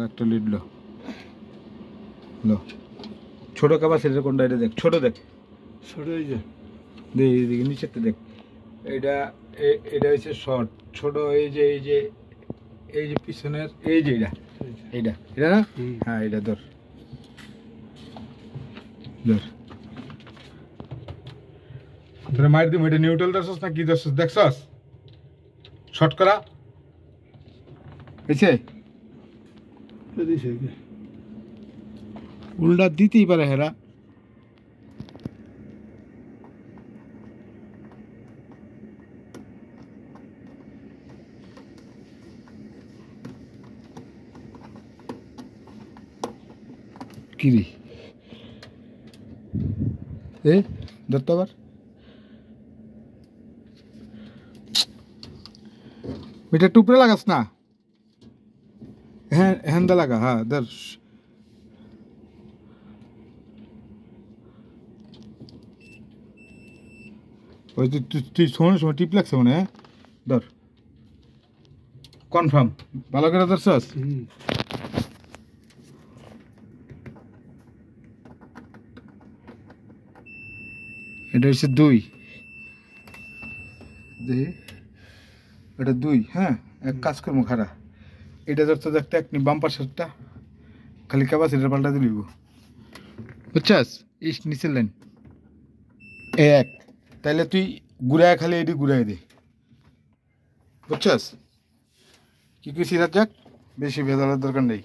একটা লিড লো লো ছোট ক্যাপাসিটার কোনটা এটা দেখ ছোট দেখ ছোট এই যে দে এইদিকে নিচেতে দেখ এটা এটা হচ্ছে শর্ট ছোট এই যে পিছনের এই যে এইটা এটা না হ্যাঁ এটা ধর ধর ধরে মার দিম এটা নিউট্রাল দর্শস না কি দর্শস দেখছস শর্ট করা এসে উল্টা দিতেই পারে হেরা কিরি এ ধরতে আবার এটা টুকরে লাগাস না হ্যাঁ হ্যান্ডা লাগা হ্যাঁ ধর ওই তুই শোনার সময় টিপ লাগছে মনে হ্যাঁ ধর কনফার্ম ভালো করে ধরছস এটা হচ্ছে 2 দেখি এটা 2 হ্যাঁ এক কাজ করবো খারা এটা ধরতে দেখতে এক বাম্পার শার্টটা খালি ক্যাপাসিটার পাল্টা দিলিব বুঝছাস ইস নিচের লাইন এক তাইলে তুই ঘুরায় খালি এটি ঘুরাই দে বুঝছাস কি কি সিরাজ যাক বেশি ভেজালের দরকার নেই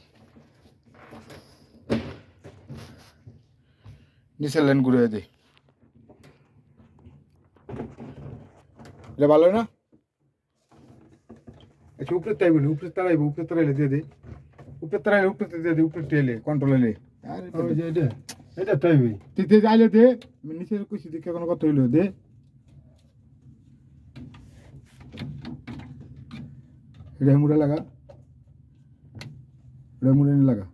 নিচের লাইন ঘুরাই দে এটা ভালো না আচ্ছা উপরে তাই বলি উপরে তারাইলে দিয়ে দে উপরে দিয়ে দে উপরে টেলে কন্ট্রোল এলে এটা তাই ভাই তুই যাইলে দে আমি নিচের কুচি দেখে কোনো কথা হইলো দে এটা মুড়ে লাগা এটা মুড়ে লাগা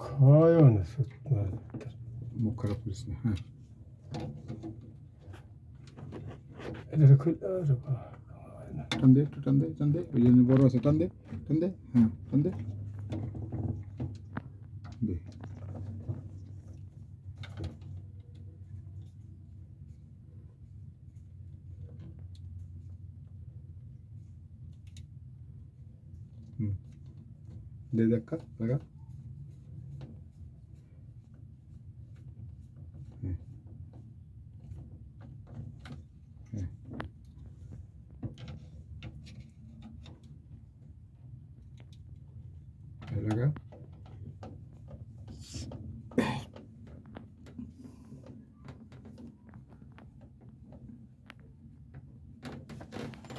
খায় না মুখ খারাপ করিস না হ্যাঁ টান দে একটু টান দে ওই জন্য বড় আছে টান দে হ্যাঁ টান দে দে ধাক্কা লাগা লাগা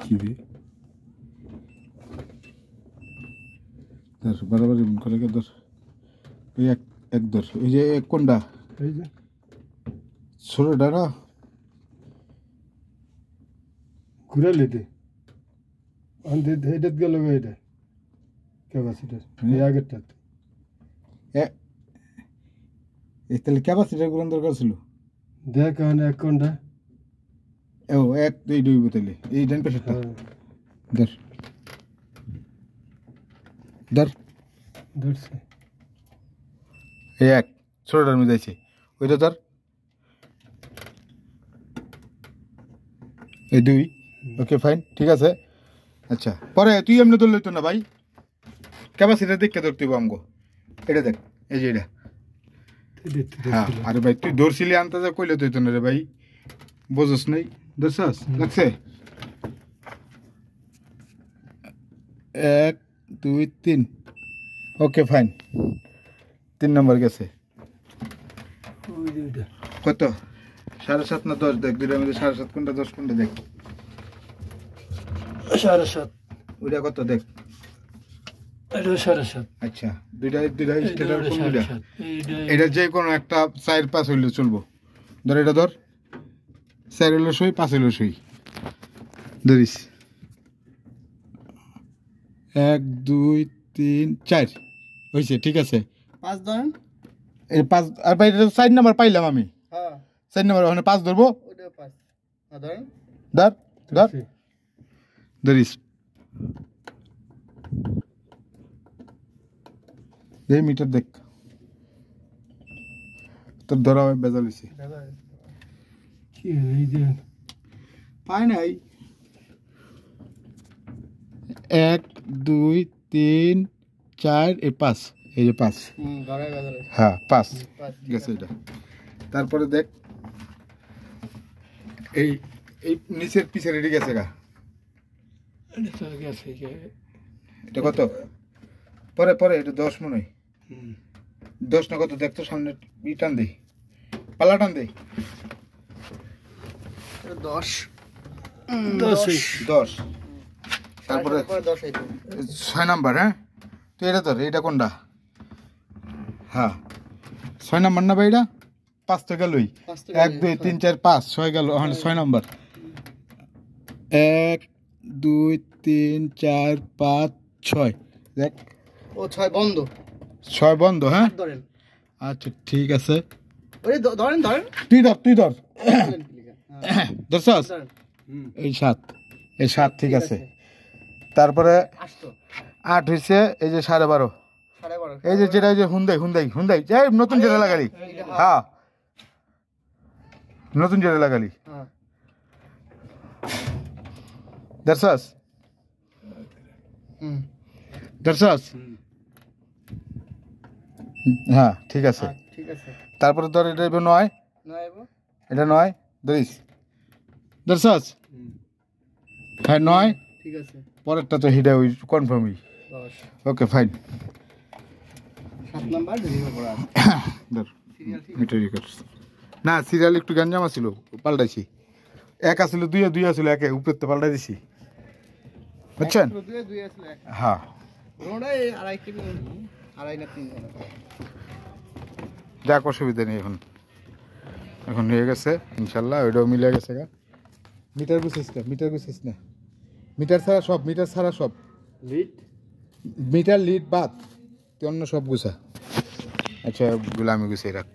কি রে ধর বরাবর করে ধর ওই এক ধর ওই যে কোনটা এই যে ছোটটা না ঘুরে লেতে এটা গেল এটা ক্যাপাসিটার এই আগেরটাতে তাহলে ক্যাপাসিটার গুলো দরকার ছিল দেখ এক কোনটা ও এক দুই দুই বোতলে এই ডান পাশেরটা ধর ধর ধরছে এই এক ছোটটার মধ্যে আছে ওইটা ধর এই 2 ওকে ফাইন ঠিক আছে আচ্ছা পরে তুই এমনি ধরলে তো না ভাই ক্যাপাসিটার দেখে ধরতে হইব আমগো এটা দেখ এই যে এটা হ্যাঁ আরে ভাই তুই ধরছিলি আনতে যা কইলে তুই তো না রে ভাই বুঝছ নাই ধরছস লাগছে 1 2 3 ওকে ফাইন 3 নম্বর গেছে কত 7.5 না 10 দেখ দুইটার মধ্যে 7.5 কোনটা 10 কোনটা দেখ 7.5 ওইটা কত দেখ এটা 7.5 আচ্ছা দুইটা স্টেটার কোন দুইটা এটা যে কোনো একটা 4-5 হইলে চলবো ধর এটা ধর 4 হইলো সই 5 হইলো সই ধরিস 1 2 3 4 হইছে ঠিক আছে 5 ধরেন এই 5 আর ভাই এটা 4 নাম্বার পাইলাম আমি হ্যাঁ 4 নাম্বার ওখানে 5 ধরবো ওটা 5 না ধরেন ধর ধর ধরিস এই মিটার দেখ তোর ধরা বেজাল হয়েছে কি এই যে পাই নাই 1 2 3 4 এই 5 এই যে 5 ধরাই বাজার হ্যাঁ 5 গেছে এটা তারপরে দেখ এই এই নিচের পিছের এদিকে গেছে গা এটা তো গেছে এটা কত পরে পরে এটা 10 মনে হয় 10 না কত দেখ তো সামনে ই টান দে পাল্লা টান দে 10 তারপরে 6 নাম্বার হ্যাঁ তো এটা তোর এটা কোনটা হ্যাঁ 6 নাম্বার না ভাই এটা 5 তো গেলই 1 2 3 4 5 6 গেল হ্যাঁ 6 নাম্বার 1 2 3 4 5 6 দেখ ও 6 বন্ধ 6 বন্ধ হ্যাঁ ধরেন আচ্ছা ঠিক আছে ওরে ধরেন তুই ধর দর্শক এই 7 এই 7 ঠিক আছে তারপরে 8 হইছে এই যে 12.5 এই যে যেটা যে হুন্দাই এই নতুন যেটা লাগালি হ্যাঁ নতুন যেটা লাগালি দর্শক হ্যাঁ ঠিক আছে তারপরে ধর এটা 9 এটা 9 ধরিস দর্শক হ্যাঁ 9 ঠিক আছে পরেরটা তো হিডা ওই কনফার্মই 10 ওকে ফাইন 7 নাম্বার ডেলিভারি করা ধর মিটার রিকর্ডস না সিরিয়াল একটু গঞ্জাম ছিল পাল্টাইছি এক আছিল দুই আছিল একে উপরে তো পাল্টাই দিছি বুঝছেন দুই আসলে হ্যাঁ ওটাই আড়াই কিলো আড়াই না 3 যাক অসুবিধা নেই এখন হয়ে গেছে ইনশাল্লাহ ওইটাও মিলে গেছে গা মিটার গুছিস না মিটার ছাড়া সব লিড মিটার লিড বাদ তুই অন্য সব গুছা আচ্ছা গুলো আমি গুছিয়ে রাখ